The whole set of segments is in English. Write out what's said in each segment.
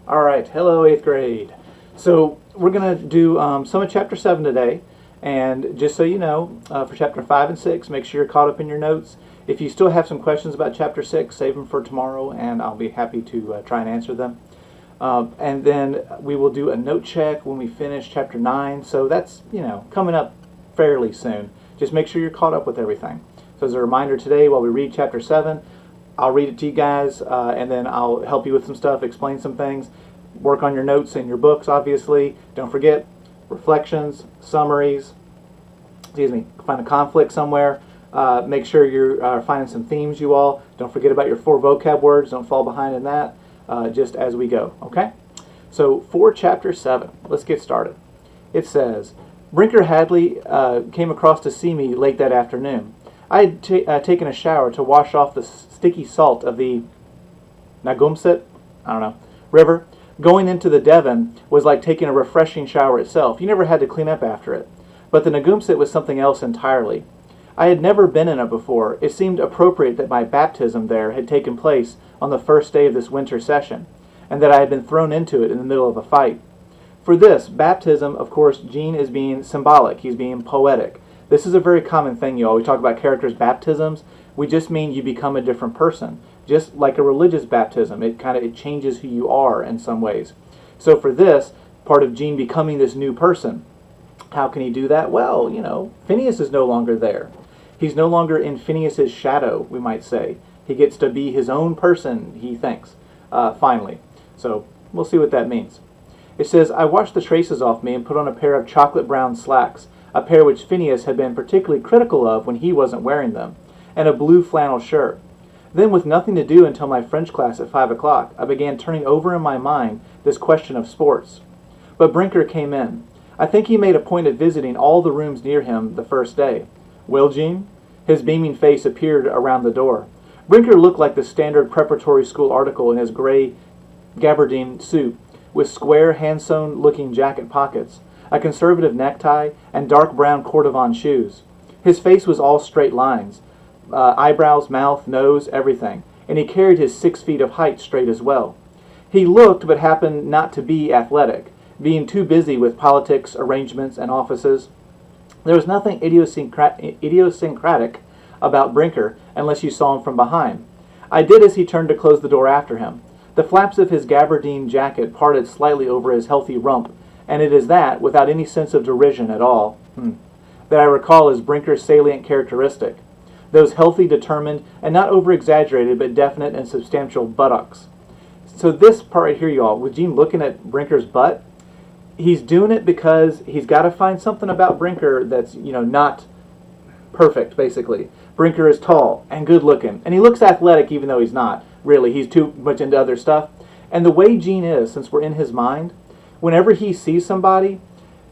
All right, hello 8th grade. So we're going to do some of Chapter 7 today, and just so you know, for Chapter 5 and 6, make sure you're caught up in your notes. If you still have some questions about Chapter 6, save them for tomorrow, and I'll be happy to try and answer them. And then we will do a note check when we finish Chapter 9, so that's, coming up fairly soon. Just make sure you're caught up with everything. So as a reminder today, while we read Chapter 7, I'll read it to you guys, and then I'll help you with some stuff, explain some things, work on your notes and your books, obviously. Don't forget reflections, summaries, find a conflict somewhere. Make sure you're finding some themes, you all. Don't forget about your 4 vocab words. Don't fall behind in that, just as we go, okay? So for Chapter 7, let's get started. It says, Brinker Hadley came across to see me late that afternoon. I had taken a shower to wash off the sticky salt of the Nagumset, river. Going into the Devon was like taking a refreshing shower itself. You never had to clean up after it. But the Nagumset was something else entirely. I had never been in it before. It seemed appropriate that my baptism there had taken place on the first day of this winter session, and that I had been thrown into it in the middle of a fight. For this, baptism, of course, Gene is being symbolic. He's being poetic. This is a very common thing, you all. We talk about characters' baptisms. We just mean you become a different person. Just like a religious baptism, it changes who you are in some ways. So for this, part of Gene becoming this new person, how can he do that? Well, Phineas is no longer there. He's no longer in Phineas's shadow, we might say. He gets to be his own person, he thinks, finally. So we'll see what that means. It says, I washed the traces off me and put on a pair of chocolate brown slacks, a pair which Phineas had been particularly critical of when he wasn't wearing them, and a blue flannel shirt. Then, with nothing to do until my French class at 5 o'clock, I began turning over in my mind this question of sports. But Brinker came in. I think he made a point of visiting all the rooms near him the first day. Well, Gene? His beaming face appeared around the door. Brinker looked like the standard preparatory school article in his gray gabardine suit, with square, hand-sewn-looking jacket pockets, a conservative necktie, and dark brown cordovan shoes. His face was all straight lines, eyebrows, mouth, nose, everything, and he carried his 6 feet of height straight as well. He looked, but happened not to be athletic, being too busy with politics, arrangements, and offices. There was nothing idiosyncratic about Brinker unless you saw him from behind. I did as he turned to close the door after him. The flaps of his gabardine jacket parted slightly over his healthy rump, and it is that, without any sense of derision at all, that I recall as Brinker's salient characteristic. Those healthy, determined, and not over-exaggerated, but definite and substantial buttocks. So this part right here, y'all, with Gene looking at Brinker's butt, he's doing it because he's got to find something about Brinker that's, not perfect, basically. Brinker is tall and good-looking, and he looks athletic even though he's not, really. He's too much into other stuff. And the way Gene is, since we're in his mind, whenever he sees somebody,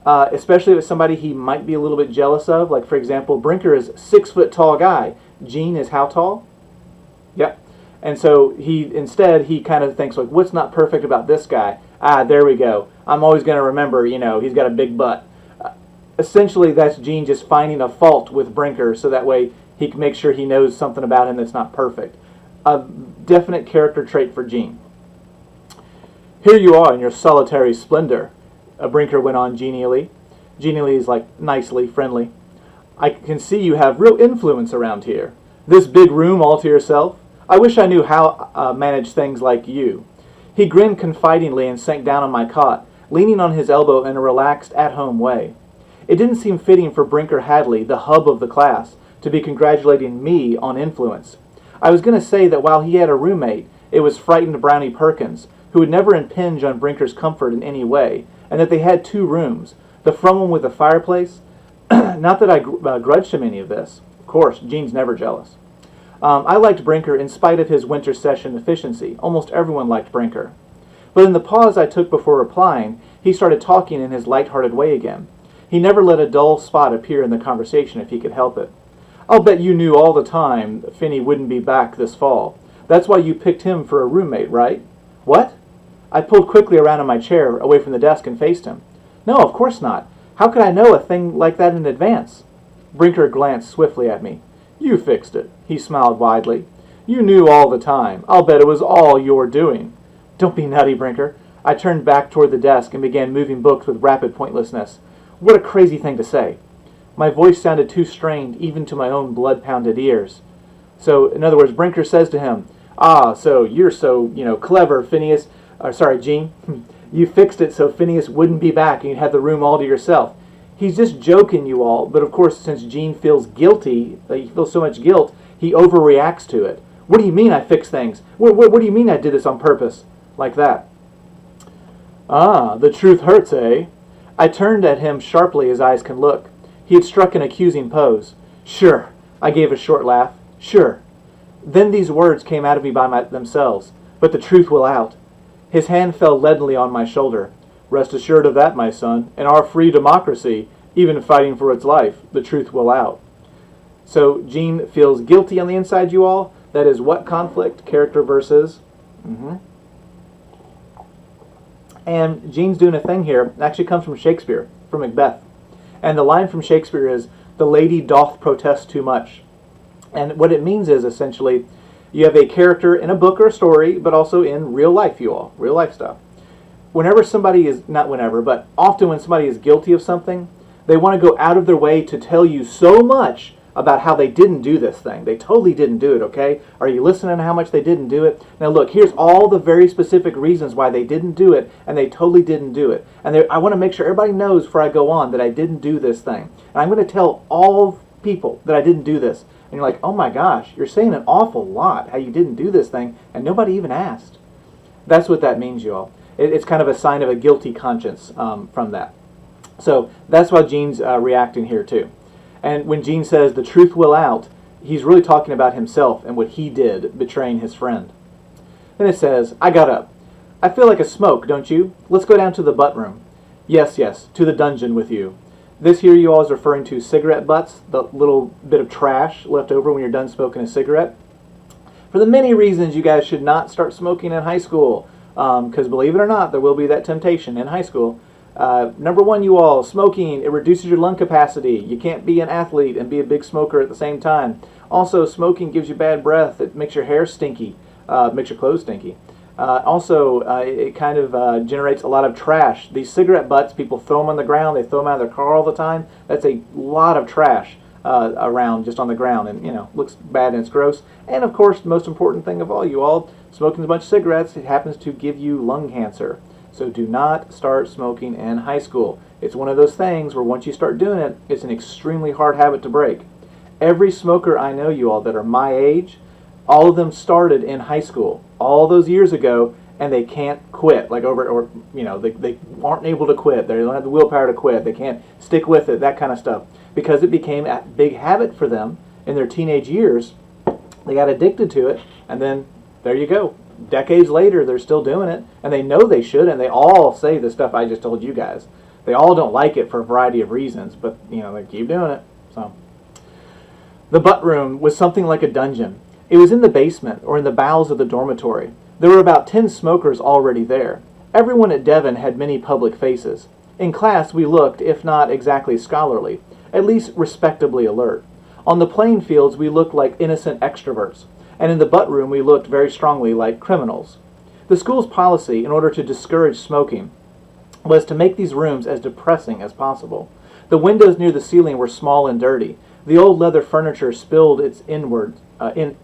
especially if it's somebody he might be a little bit jealous of, like, for example, Brinker is 6 foot tall guy. Gene is how tall? Yep. And so he kind of thinks, like, what's not perfect about this guy? There we go. I'm always going to remember, he's got a big butt. Essentially, that's Gene just finding a fault with Brinker so that way he can make sure he knows something about him that's not perfect. A definite character trait for Gene. Here you are in your solitary splendor, Brinker went on genially. Genially is like nicely, friendly. I can see you have real influence around here. This big room all to yourself. I wish I knew how manage things like you. He grinned confidingly and sank down on my cot, leaning on his elbow in a relaxed, at-home way. It didn't seem fitting for Brinker Hadley, the hub of the class, to be congratulating me on influence. I was going to say that while he had a roommate, it was frightened Brownie Perkins, who would never impinge on Brinker's comfort in any way, and that they had 2 rooms, the front one with a fireplace. Not that I grudged him any of this. Of course, Gene's never jealous. I liked Brinker in spite of his winter session efficiency. Almost everyone liked Brinker. But in the pause I took before replying, he started talking in his light-hearted way again. He never let a dull spot appear in the conversation if he could help it. I'll bet you knew all the time Finney wouldn't be back this fall. That's why you picked him for a roommate, right? What? I pulled quickly around in my chair, away from the desk, and faced him. No, of course not. How could I know a thing like that in advance? Brinker glanced swiftly at me. You fixed it. He smiled widely. You knew all the time. I'll bet it was all your doing. Don't be nutty, Brinker. I turned back toward the desk and began moving books with rapid pointlessness. What a crazy thing to say. My voice sounded too strained even to my own blood-pounded ears. So, in other words, Brinker says to him, so you're so, clever, Phineas. Gene. You fixed it so Phineas wouldn't be back and you'd have the room all to yourself. He's just joking, you all, but of course, since Gene feels guilty, he feels so much guilt, he overreacts to it. What do you mean I fixed things? What do you mean I did this on purpose? Like that. The truth hurts, eh? I turned at him sharply as eyes can look. He had struck an accusing pose. Sure. I gave a short laugh. Sure. Then these words came out of me by themselves. But the truth will out. His hand fell leadenly on my shoulder. Rest assured of that, my son. In our free democracy, even fighting for its life, the truth will out. So Gene feels guilty on the inside, you all. That is what conflict? Character versus. And Gene's doing a thing here. It actually comes from Shakespeare, from Macbeth. And the line from Shakespeare is, "The lady doth protest too much." And what it means is, essentially, you have a character in a book or a story, but also in real life, you all. Real life stuff. Whenever somebody is, not whenever, but often when somebody is guilty of something, they want to go out of their way to tell you so much about how they didn't do this thing. They totally didn't do it, okay? Are you listening to how much they didn't do it? Now look, here's all the very specific reasons why they didn't do it, and they totally didn't do it. And I want to make sure everybody knows before I go on that I didn't do this thing. And I'm going to tell all people that I didn't do this. And you're like, oh my gosh, you're saying an awful lot how you didn't do this thing, and nobody even asked. That's what that means, you all. It's kind of a sign of a guilty conscience from that. So that's why Gene's reacting here too. And when Gene says the truth will out, he's really talking about himself and what he did, betraying his friend. Then it says, I got up. I feel like a smoke, don't you? Let's go down to the butt room. Yes, to the dungeon with you. This here you all is referring to cigarette butts, the little bit of trash left over when you're done smoking a cigarette. For the many reasons you guys should not start smoking in high school, because believe it or not, there will be that temptation in high school. Number one, you all, smoking, it reduces your lung capacity. You can't be an athlete and be a big smoker at the same time. Also, smoking gives you bad breath. It makes your hair stinky, makes your clothes stinky. It kind of generates a lot of trash. These cigarette butts, people throw them on the ground. They throw them out of their car all the time. That's a lot of trash around just on the ground, and looks bad and it's gross. And of course, the most important thing of all, you all, smoking a bunch of cigarettes, it happens to give you lung cancer. So do not start smoking in high school. It's one of those things where once you start doing it, it's an extremely hard habit to break. Every smoker I know, you all, that are my age, all of them started in high school all those years ago, and they can't quit. They aren't able to quit. They don't have the willpower to quit. They can't stick with it, that kind of stuff. Because it became a big habit for them in their teenage years. They got addicted to it, and then there you go. Decades later, they're still doing it, and they know they should, and they all say the stuff I just told you guys. They all don't like it for a variety of reasons, but, they keep doing it. So, the butt room was something like a dungeon. It was in the basement, or in the bowels of the dormitory. There were about 10 smokers already there. Everyone at Devon had many public faces. In class, we looked, if not exactly scholarly, at least respectably alert. On the playing fields, we looked like innocent extroverts. And in the butt room we looked very strongly like criminals. The school's policy, in order to discourage smoking, was to make these rooms as depressing as possible. The windows near the ceiling were small and dirty. The old leather furniture spilled its innards. The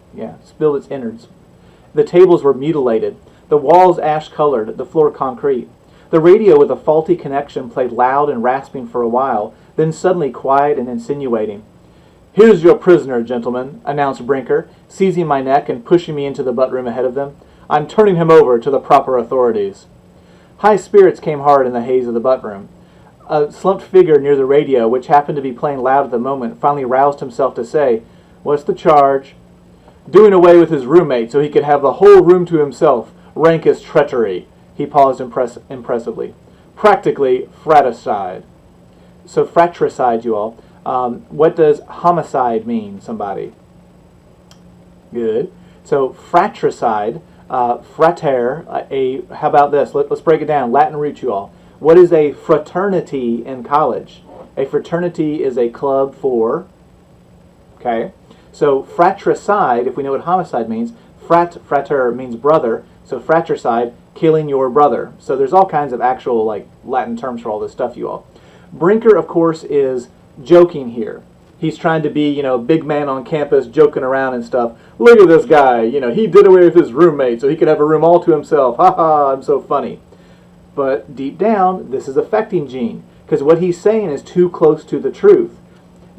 tables were mutilated. The walls ash-colored, the floor concrete. The radio with a faulty connection played loud and rasping for a while, then suddenly quiet and insinuating. "Here's your prisoner, gentlemen," announced Brinker, seizing my neck and pushing me into the butt room ahead of them. "I'm turning him over to the proper authorities." High spirits came hard in the haze of the butt room. A slumped figure near the radio, which happened to be playing loud at the moment, finally roused himself to say, "What's the charge?" "Doing away with his roommate so he could have the whole room to himself. Rank as treachery." He paused impressively. "Practically fratricide." So fratricide, you all. What does homicide mean, somebody? Good. So fratricide, frater, how about this? Let's break it down. Latin root, you all. What is a fraternity in college? A fraternity is a club for, okay? So fratricide, if we know what homicide means, frater means brother. So fratricide, killing your brother. So there's all kinds of actual like Latin terms for all this stuff, you all. Brinker, of course, is joking here. He's trying to be, big man on campus, joking around and stuff. Look at this guy, he did away with his roommate so he could have a room all to himself. Ha ha, I'm so funny. But deep down, this is affecting Gene, because what he's saying is too close to the truth.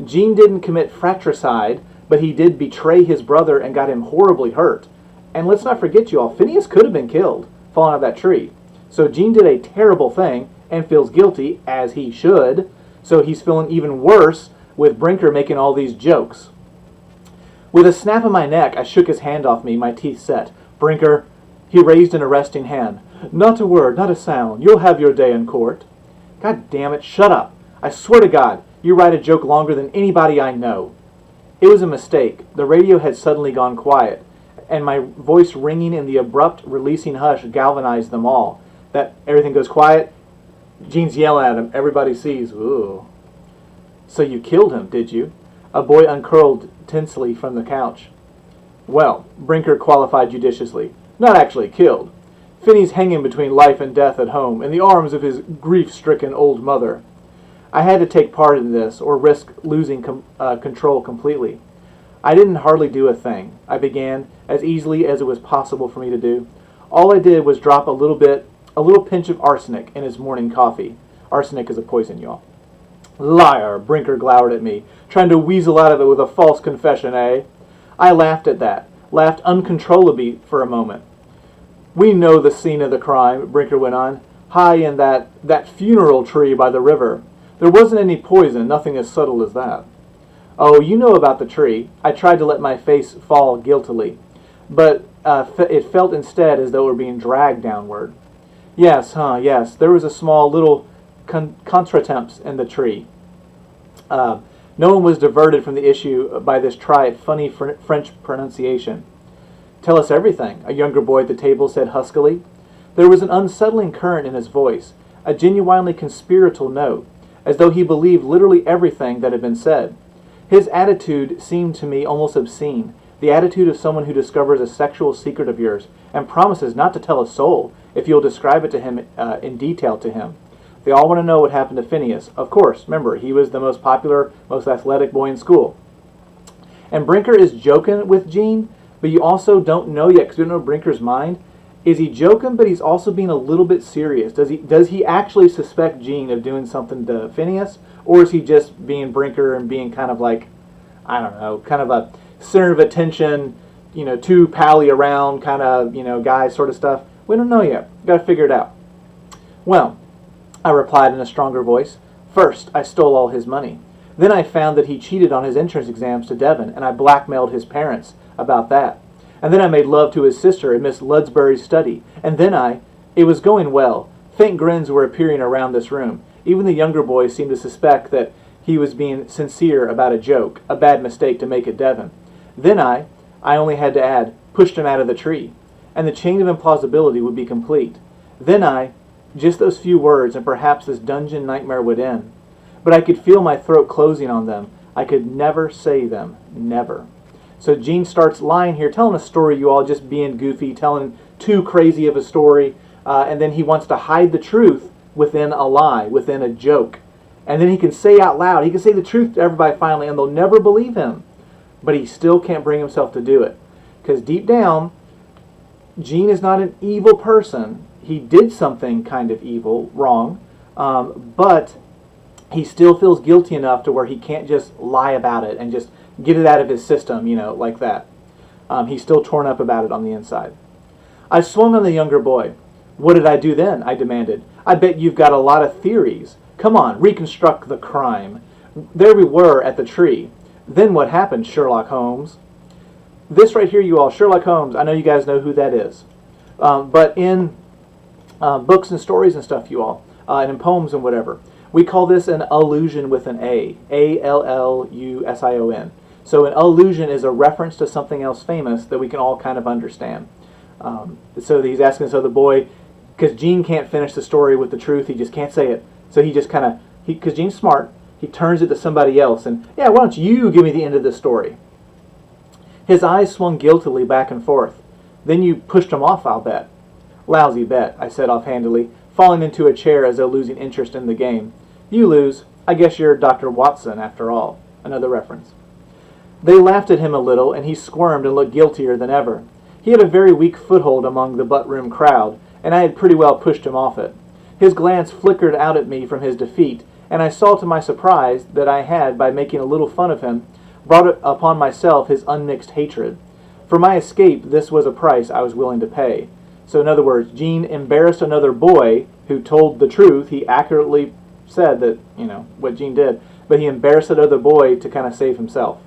Gene didn't commit fratricide, but he did betray his brother and got him horribly hurt. And let's not forget, you all, Phineas could have been killed, falling out of that tree. So Gene did a terrible thing and feels guilty, as he should. So he's feeling even worse with Brinker making all these jokes. With a snap of my neck, I shook his hand off me, my teeth set. Brinker, he raised an arresting hand. Not a word, not a sound. You'll have your day in court. God damn it, shut up. I swear to God, you write a joke longer than anybody I know. It was a mistake. The radio had suddenly gone quiet, and my voice ringing in the abrupt, releasing hush galvanized them all. That everything goes quiet. Gene's yelling at him. Everybody sees. Ooh. So you killed him, did you? A boy uncurled tensely from the couch. Well, Brinker qualified judiciously. Not actually killed. Finney's hanging between life and death at home, in the arms of his grief-stricken old mother. I had to take part in this, or risk losing control completely. I didn't hardly do a thing. I began, as easily as it was possible for me to do. All I did was drop a little pinch of arsenic in his morning coffee. Arsenic is a poison, y'all. Liar, Brinker glowered at me, trying to weasel out of it with a false confession, eh? I laughed at that, laughed uncontrollably for a moment. We know the scene of the crime, Brinker went on, high in that funeral tree by the river. There wasn't any poison, nothing as subtle as that. Oh, you know about the tree. I tried to let my face fall guiltily, but it felt instead as though it were being dragged downward. Yes, yes, there was a small little contretemps in the tree. No one was diverted from the issue by this funny French pronunciation. Tell us everything, a younger boy at the table said huskily. There was an unsettling current in his voice, a genuinely conspiratorial note, as though he believed literally everything that had been said. His attitude seemed to me almost obscene, the attitude of someone who discovers a sexual secret of yours and promises not to tell a soul if you'll describe it to him in detail to him. They all want to know what happened to Phineas. Of course, remember, he was the most popular, most athletic boy in school. And Brinker is joking with Gene, but you also don't know yet, because you don't know Brinker's mind. Is he joking, but he's also being a little bit serious? Does he actually suspect Gene of doing something to Phineas? Or is he just being Brinker and being kind of like, I don't know, kind of a center of attention, too pally around kind of, guy sort of stuff? We don't know yet. Got to figure it out. Well, I replied in a stronger voice. First, I stole all his money. Then I found that he cheated on his entrance exams to Devon, and I blackmailed his parents about that. And then I made love to his sister in Miss Ludsbury's study. And then it was going well. Faint grins were appearing around this room. Even the younger boys seemed to suspect that he was being sincere about a joke, a bad mistake to make at Devon. Then I only had to add, pushed him out of the tree. And the chain of implausibility would be complete. Then just those few words, and perhaps this dungeon nightmare would end. But I could feel my throat closing on them. I could never say them. Never. So Gene starts lying here, telling a story, you all, just being goofy, telling too crazy of a story, and then he wants to hide the truth within a lie, within a joke. And then he can say out loud, he can say the truth to everybody finally, and they'll never believe him. But he still can't bring himself to do it. Because deep down, Gene is not an evil person. He did something kind of evil, wrong, but he still feels guilty enough to where he can't just lie about it and just get it out of his system, like that. He's still torn up about it on the inside. I swung on the younger boy. What did I do then? I demanded. I bet you've got a lot of theories. Come on, reconstruct the crime. There we were at the tree. Then what happened, Sherlock Holmes? This right here, you all, Sherlock Holmes, I know you guys know who that is. But in books and stories and stuff, you all, and in poems and whatever, we call this an allusion with an A. A-L-L-U-S-I-O-N. So an allusion is a reference to something else famous that we can all kind of understand. So he's asking this other boy, because Gene can't finish the story with the truth, he just can't say it. So he just kind of, because Gene's smart, he turns it to somebody else and, yeah, why don't you give me the end of this story? His eyes swung guiltily back and forth. Then you pushed him off, I'll bet. Lousy bet, I said offhandedly, falling into a chair as though losing interest in the game. You lose. I guess you're Dr. Watson, after all. Another reference. They laughed at him a little, and he squirmed and looked guiltier than ever. He had a very weak foothold among the butt-room crowd, and I had pretty well pushed him off it. His glance flickered out at me from his defeat, and I saw to my surprise that I had, by making a little fun of him, brought upon myself his unmixed hatred. For my escape, this was a price I was willing to pay. So in other words, Gene embarrassed another boy who told the truth. He accurately said that, what Gene did, but he embarrassed that other boy to kind of save himself.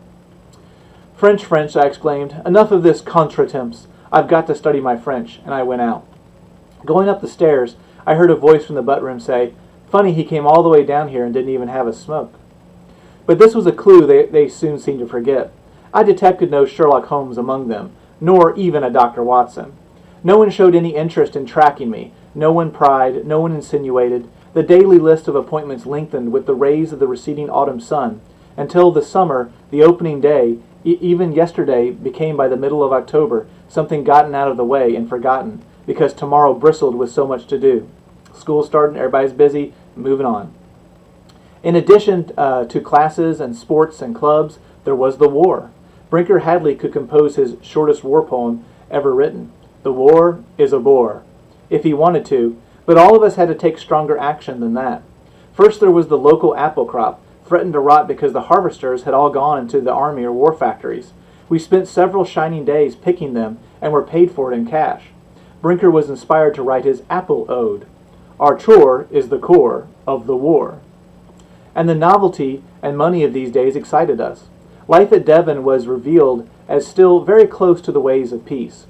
French, I exclaimed. Enough of this contretemps. I've got to study my French, and I went out. Going up the stairs, I heard a voice from the butt room say, Funny he came all the way down here and didn't even have a smoke. But this was a clue they soon seemed to forget. I detected no Sherlock Holmes among them, nor even a Dr. Watson. No one showed any interest in tracking me. No one pried, no one insinuated. The daily list of appointments lengthened with the rays of the receding autumn sun, until the summer, the opening day, even yesterday, became by the middle of October something gotten out of the way and forgotten, because tomorrow bristled with so much to do. School starting, everybody's busy, moving on. In addition to classes and sports and clubs, there was the war. Brinker Hadley could compose his shortest war poem ever written. The war is a bore, if he wanted to, but all of us had to take stronger action than that. First there was the local apple crop, threatened to rot because the harvesters had all gone into the army or war factories. We spent several shining days picking them and were paid for it in cash. Brinker was inspired to write his apple ode. Our chore is the core of the war. And the novelty and money of these days excited us. Life at Devon was revealed as still very close to the ways of peace.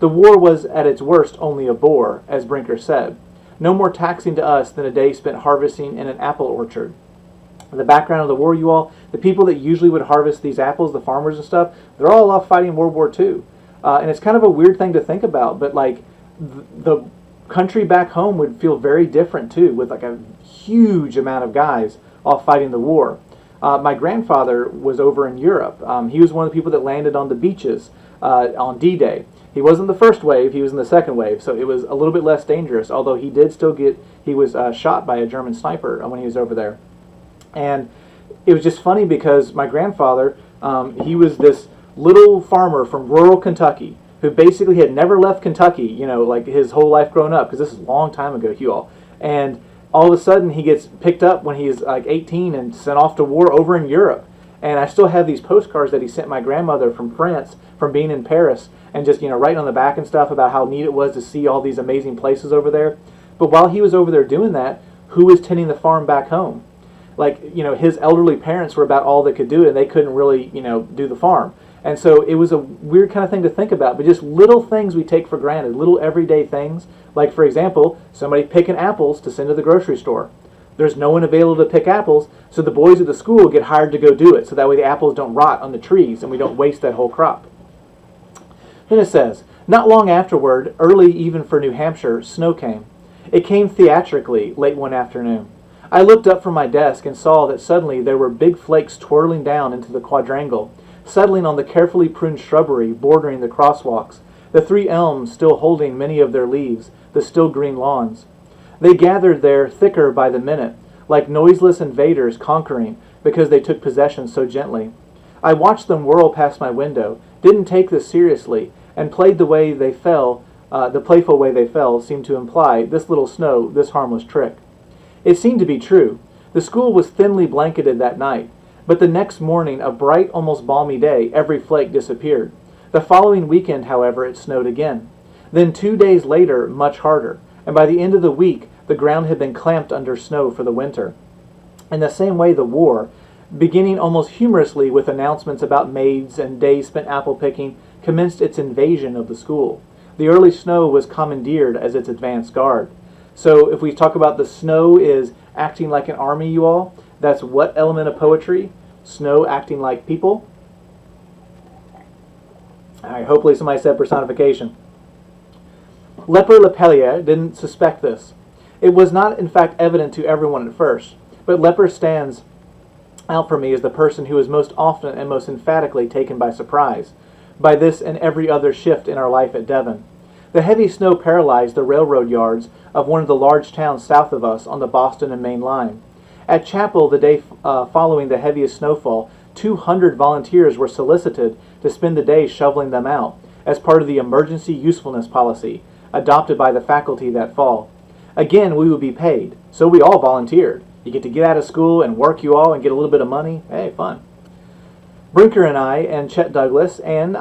The war was at its worst only a bore, as Brinker said. No more taxing to us than a day spent harvesting in an apple orchard. The background of the war, you all, the people that usually would harvest these apples, the farmers and stuff, they're all off fighting World War II. And it's kind of a weird thing to think about, but the country back home would feel very different too, with a huge amount of guys off fighting the war. My grandfather was over in Europe. He was one of the people that landed on the beaches on D-Day. He wasn't the first wave, he was in the second wave, so it was a little bit less dangerous, although he was shot by a German sniper when he was over there. And it was just funny because my grandfather, he was this little farmer from rural Kentucky who basically had never left Kentucky, his whole life growing up, because this is a long time ago, you all. And all of a sudden he gets picked up when he's 18 and sent off to war over in Europe. And I still have these postcards that he sent my grandmother from France, from being in Paris, and just, writing on the back and stuff about how neat it was to see all these amazing places over there. But while he was over there doing that, who was tending the farm back home? His elderly parents were about all they could do, and they couldn't really, do the farm. And so it was a weird kind of thing to think about, but just little things we take for granted, little everyday things. Like, for example, somebody picking apples to send to the grocery store. There's no one available to pick apples, so the boys at the school get hired to go do it, so that way the apples don't rot on the trees and we don't waste that whole crop. Then it says, not long afterward, early even for New Hampshire, snow came. It came theatrically late one afternoon. I looked up from my desk and saw that suddenly there were big flakes twirling down into the quadrangle, settling on the carefully pruned shrubbery bordering the crosswalks, the 3 elms still holding many of their leaves, the still green lawns. They gathered there thicker by the minute, like noiseless invaders conquering because they took possession so gently. I watched them whirl past my window, didn't take this seriously, and played the way they fell. The playful way they fell seemed to imply, this little snow, this harmless trick. It seemed to be true. The school was thinly blanketed that night, but the next morning, a bright, almost balmy day, every flake disappeared. The following weekend, however, it snowed again. Then 2 days later, much harder, and by the end of the week, the ground had been clamped under snow for the winter. In the same way, the war, beginning almost humorously with announcements about maids and days spent apple picking, commenced its invasion of the school. The early snow was commandeered as its advance guard. So if we talk about the snow is acting like an army, you all, that's what element of poetry? Snow acting like people. All right, hopefully somebody said personification. Leper Lepellier didn't suspect this. It was not, in fact, evident to everyone at first, but Leper stands out for me as the person who is most often and most emphatically taken by surprise by this and every other shift in our life at Devon. The heavy snow paralyzed the railroad yards of one of the large towns south of us on the Boston and Maine line. At chapel the day following the heaviest snowfall, 200 volunteers were solicited to spend the day shoveling them out, as part of the emergency usefulness policy adopted by the faculty that fall. Again, we would be paid, so we all volunteered. You get to get out of school and work you all and get a little bit of money. Hey, fun. Brinker and I and Chet Douglas and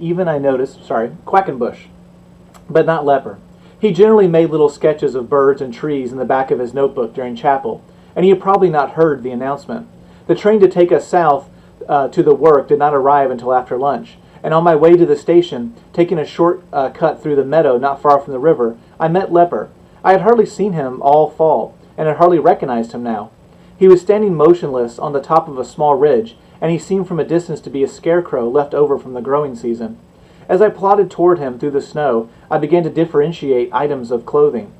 even I noticed, Quackenbush, but not Leper. He generally made little sketches of birds and trees in the back of his notebook during chapel, and he had probably not heard the announcement. The train to take us south to the work did not arrive until after lunch, and on my way to the station, taking a short cut through the meadow not far from the river, I met Leper. I had hardly seen him all fall, and had hardly recognized him now. He was standing motionless on the top of a small ridge, and he seemed from a distance to be a scarecrow left over from the growing season. As I plodded toward him through the snow, I began to differentiate items of clothing.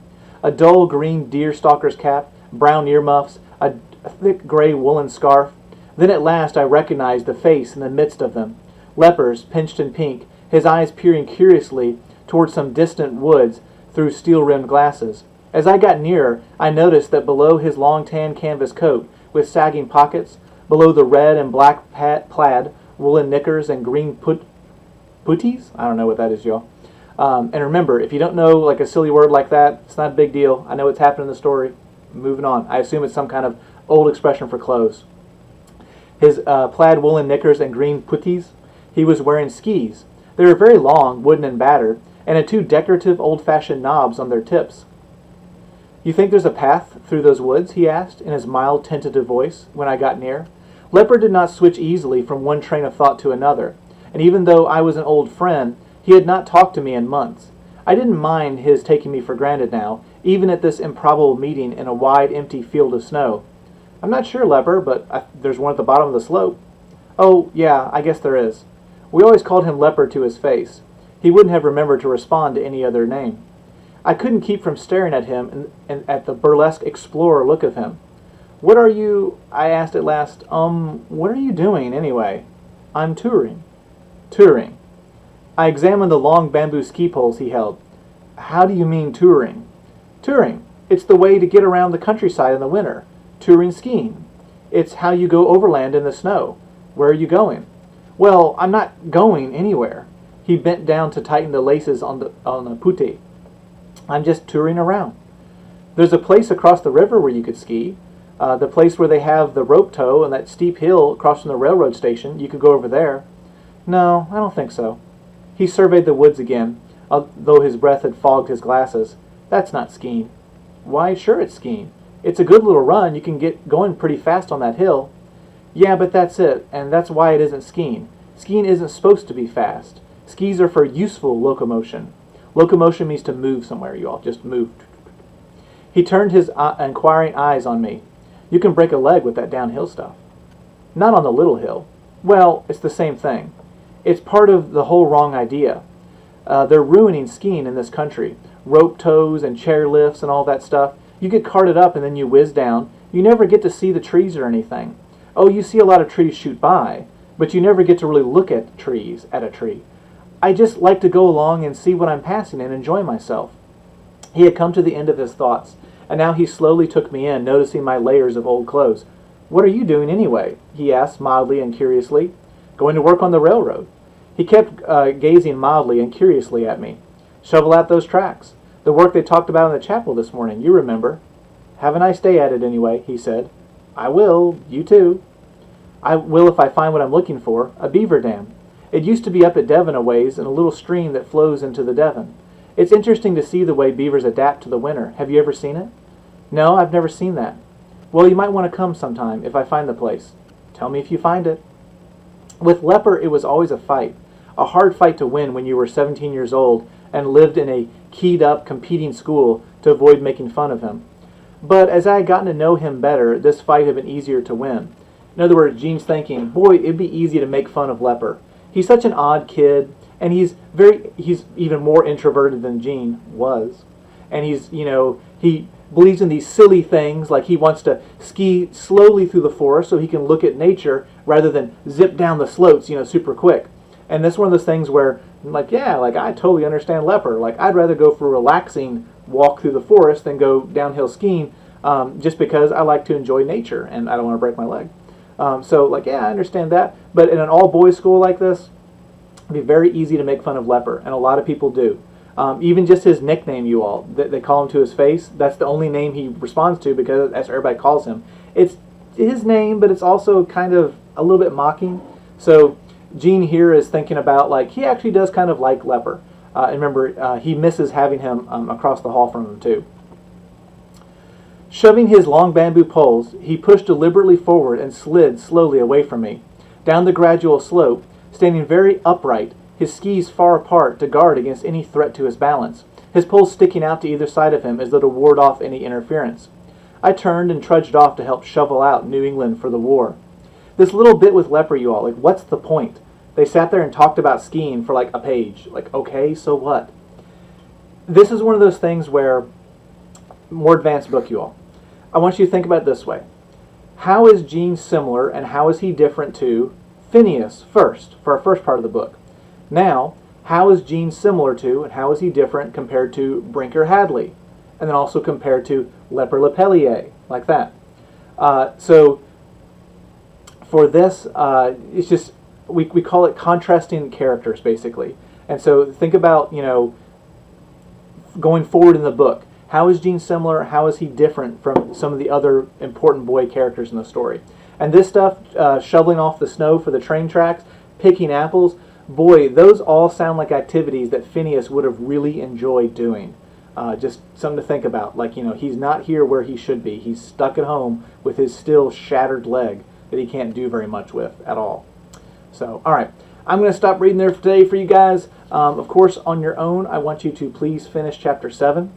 A dull green deerstalker's cap, brown earmuffs, a thick gray woolen scarf. Then at last I recognized the face in the midst of them. Leper's, pinched in pink, his eyes peering curiously toward some distant woods through steel-rimmed glasses. As I got nearer, I noticed that below his long tan canvas coat with sagging pockets, below the red and black plaid, woolen knickers, and green puttees? I don't know what that is, y'all. And remember, if you don't know like a silly word like that, it's not a big deal. I know it's happened in the story. Moving on. I assume it's some kind of old expression for clothes. His plaid woolen knickers and green puttees. He was wearing skis. They were very long, wooden and battered, and had two decorative old-fashioned knobs on their tips. "You think there's a path through those woods?" he asked in his mild, tentative voice when I got near. Leper did not switch easily from one train of thought to another, and even though I was an old friend, he had not talked to me in months. I didn't mind his taking me for granted now, even at this improbable meeting in a wide, empty field of snow. "I'm not sure, Leper, but there's one at the bottom of the slope." "Oh, yeah, I guess there is." We always called him Leper to his face. He wouldn't have remembered to respond to any other name. I couldn't keep from staring at him and at the burlesque explorer look of him. "What are you," I asked at last, what are you doing, anyway?" "I'm touring." "Touring." I examined the long bamboo ski poles he held. "How do you mean touring?" "Touring. It's the way to get around the countryside in the winter. Touring skiing. It's how you go overland in the snow. Where are you going?" "Well, I'm not going anywhere." He bent down to tighten the laces on the puttee. "I'm just touring around." "There's a place across the river where you could ski. The place where they have the rope tow and that steep hill across from the railroad station. You could go over there." "No, I don't think so." He surveyed the woods again, though his breath had fogged his glasses. "That's not skiing." "Why, sure it's skiing. It's a good little run. You can get going pretty fast on that hill." "Yeah, but that's it, and that's why it isn't skiing. Skiing isn't supposed to be fast. Skis are for useful locomotion. Locomotion means to move somewhere, you all. Just move." He turned his inquiring eyes on me. "You can break a leg with that downhill stuff." "Not on the little hill." "Well, it's the same thing. It's part of the whole wrong idea. They're ruining skiing in this country. Rope tows and chair lifts and all that stuff. You get carted up and then you whiz down. You never get to see the trees or anything. Oh, you see a lot of trees shoot by, but you never get to really look at a tree. I just like to go along and see what I'm passing and enjoy myself." He had come to the end of his thoughts, and now he slowly took me in, noticing my layers of old clothes. "What are you doing anyway?" he asked mildly and curiously. "Going to work on the railroad." He kept gazing mildly and curiously at me. "Shovel out those tracks. The work they talked about in the chapel this morning, you remember." "Have a nice day at it anyway," he said. "I will. You too." "I will if I find what I'm looking for, a beaver dam. It used to be up at Devon a ways in a little stream that flows into the Devon. It's interesting to see the way beavers adapt to the winter. Have you ever seen it?" "No, I've never seen that." "Well, you might want to come sometime if I find the place." "Tell me if you find it." With Leper, it was always a fight. A hard fight to win when you were 17 years old and lived in a keyed-up, competing school to avoid making fun of him. But as I had gotten to know him better, this fight had been easier to win. In other words, Gene's thinking, boy, it'd be easy to make fun of Leper. He's such an odd kid, and he's even more introverted than Gene was. And he believes in these silly things, like he wants to ski slowly through the forest so he can look at nature rather than zip down the slopes, super quick. And that's one of those things where, like, yeah, like I totally understand Leper. Like I'd rather go for a relaxing walk through the forest than go downhill skiing, just because I like to enjoy nature and I don't want to break my leg. So, like, yeah, I understand that. But in an all-boys school like this, it'd be very easy to make fun of Leper, and a lot of people do. Even just his nickname, you all, they call him to his face. That's the only name he responds to because that's what everybody calls him. It's his name, but it's also kind of a little bit mocking. So Gene here is thinking about, like, he actually does kind of like Leper. And remember, he misses having him across the hall from him, too. Shoving his long bamboo poles, he pushed deliberately forward and slid slowly away from me. Down the gradual slope, standing very upright, his skis far apart to guard against any threat to his balance, his poles sticking out to either side of him as though to ward off any interference. I turned and trudged off to help shovel out New England for the war. This little bit with Leper, you all, like, what's the point? They sat there and talked about skiing for like a page. Like, okay, so what? This is one of those things where, more advanced book, you all. I want you to think about it this way. How is Gene similar and how is he different to Phineas first, for our first part of the book? Now, how is Gene similar to and how is he different compared to Brinker Hadley? And then also compared to Leper Lepellier, like that. So, for this, it's just, we call it contrasting characters, basically. And so think about, going forward in the book. How is Gene similar? How is he different from some of the other important boy characters in the story? And this stuff, shoveling off the snow for the train tracks, picking apples, boy, those all sound like activities that Phineas would have really enjoyed doing. Just something to think about. Like, he's not here where he should be. He's stuck at home with his still shattered leg that he can't do very much with at all. So, all right. I'm going to stop reading there today for you guys. Of course, on your own, I want you to please finish chapter 7.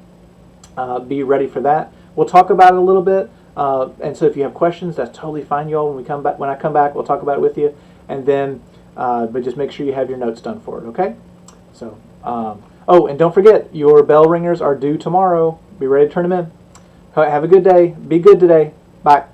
Be ready for that. We'll talk about it a little bit. And so if you have questions, that's totally fine, y'all. When I come back, we'll talk about it with you. And then, but just make sure you have your notes done for it, okay? So, oh, and don't forget, your bell ringers are due tomorrow. Be ready to turn them in. Have a good day. Be good today. Bye.